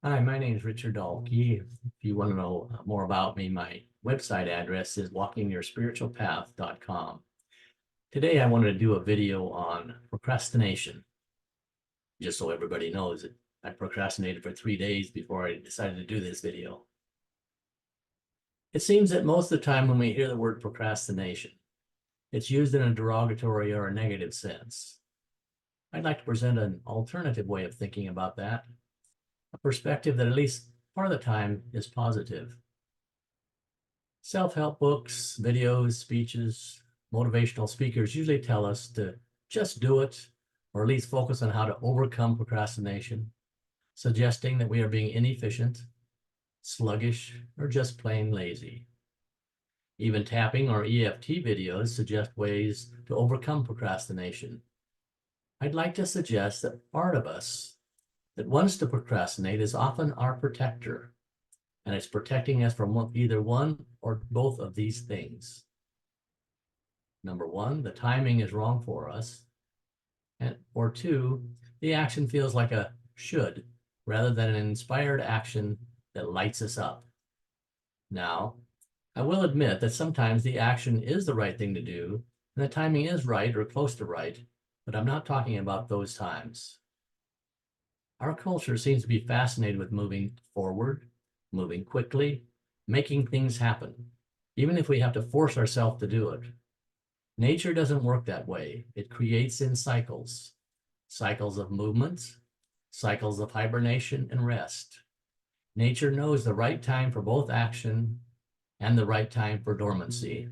Hi, my name is Richard Dahlke. If you want to know more about me, my website address is walkingyourspiritualpath.com. Today, I wanted to do a video on procrastination. Just so everybody knows that I procrastinated for 3 days before I decided to do this video. It seems that most of the time when we hear the word procrastination, it's used in a derogatory or a negative sense. I'd like to present an alternative way of thinking about that, a perspective that at least part of the time is positive. Self-help books, videos, speeches, motivational speakers usually tell us to just do it, or at least focus on how to overcome procrastination, suggesting that we are being inefficient, sluggish, or just plain lazy. Even tapping or EFT videos suggest ways to overcome procrastination. I'd like to suggest that part of us that wants to procrastinate is often our protector, and it's protecting us from either one or both of these things. Number one, the timing is wrong for us. Or two, the action feels like a should rather than an inspired action that lights us up. Now, I will admit that sometimes the action is the right thing to do and the timing is right or close to right, but I'm not talking about those times. Our culture seems to be fascinated with moving forward, moving quickly, making things happen, even if we have to force ourselves to do it. Nature doesn't work that way. It creates in cycles, cycles of movement, cycles of hibernation and rest. Nature knows the right time for both action and the right time for dormancy.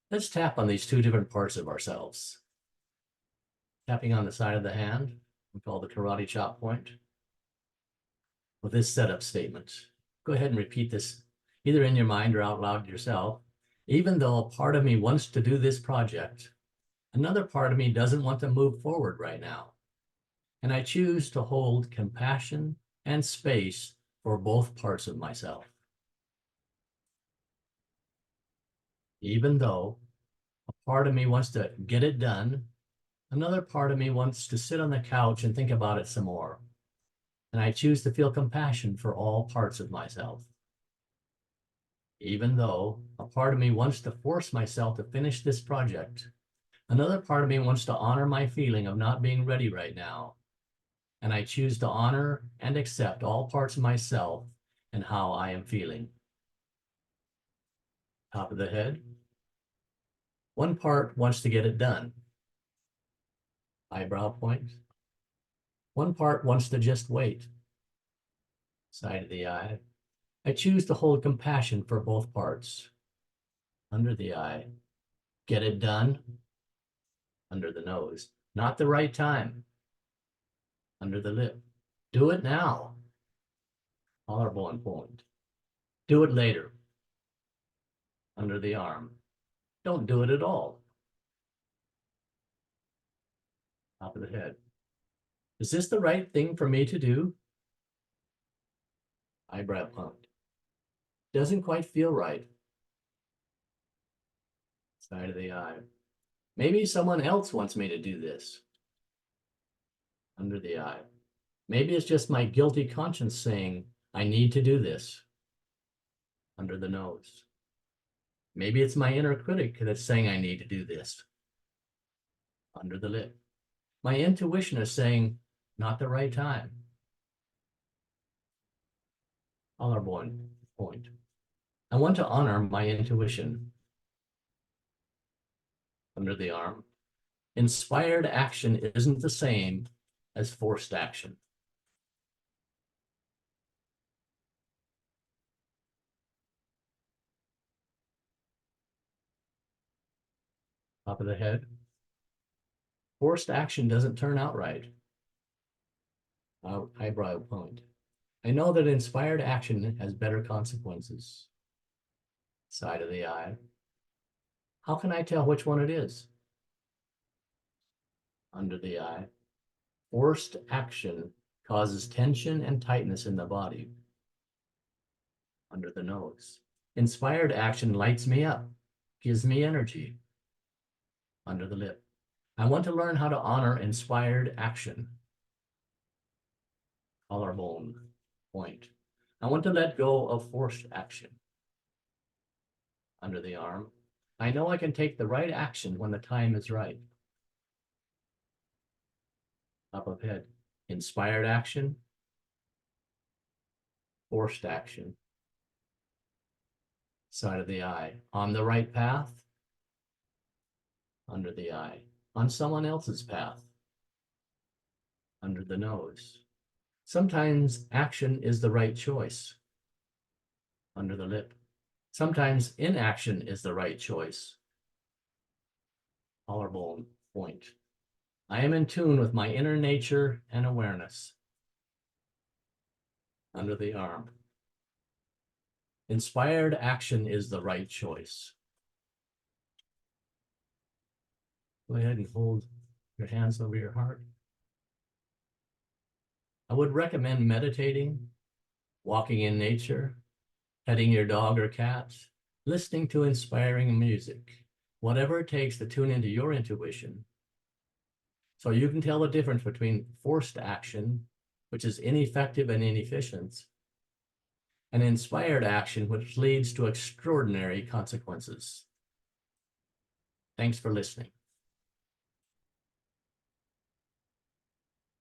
Let's tap on these two different parts of ourselves. Tapping on the side of the hand, we call the karate chop point, with this setup statement. Go ahead and repeat this either in your mind or out loud yourself. Even though a part of me wants to do this project, another part of me doesn't want to move forward right now. And I choose to hold compassion and space for both parts of myself. Even though a part of me wants to get it done, another part of me wants to sit on the couch and think about it some more. And I choose to feel compassion for all parts of myself. Even though a part of me wants to force myself to finish this project, another part of me wants to honor my feeling of not being ready right now. And I choose to honor and accept all parts of myself and how I am feeling. Top of the head. One part wants to get it done. Eyebrow point. One part wants to just wait. Side of the eye. I choose to hold compassion for both parts. Under the eye. Get it done. Under the nose. Not the right time. Under the lip. Do it now. Collarbone point. Do it later. Under the arm. Don't do it at all. Top of the head. Is this the right thing for me to do? Eyebrow point. Doesn't quite feel right. Side of the eye. Maybe someone else wants me to do this. Under the eye. Maybe it's just my guilty conscience saying, I need to do this. Under the nose. Maybe it's my inner critic that's saying I need to do this. Under the lip. My intuition is saying, not the right time. Collarbone point. I want to honor my intuition. Under the arm. Inspired action isn't the same as forced action. Top of the head. Forced action doesn't turn out right. Eyebrow point. I know that inspired action has better consequences. Side of the eye. How can I tell which one it is? Under the eye. Forced action causes tension and tightness in the body. Under the nose. Inspired action lights me up, gives me energy. Under the lip. I want to learn how to honor inspired action. Collarbone. point. I want to let go of forced action. Under the arm. I know I can take the right action when the time is right. Up of head. Inspired action. Forced action. Side of the eye. On the right path. Under the eye. On someone else's path. Under the nose. Sometimes action is the right choice. Under the lip. Sometimes inaction is the right choice. Collarbone point. I am in tune with my inner nature and awareness. Under the arm. Inspired action is the right choice. Go ahead and hold your hands over your heart. I would recommend meditating, walking in nature, petting your dog or cat, listening to inspiring music, whatever it takes to tune into your intuition. So you can tell the difference between forced action, which is ineffective and inefficient, and inspired action, which leads to extraordinary consequences. Thanks for listening.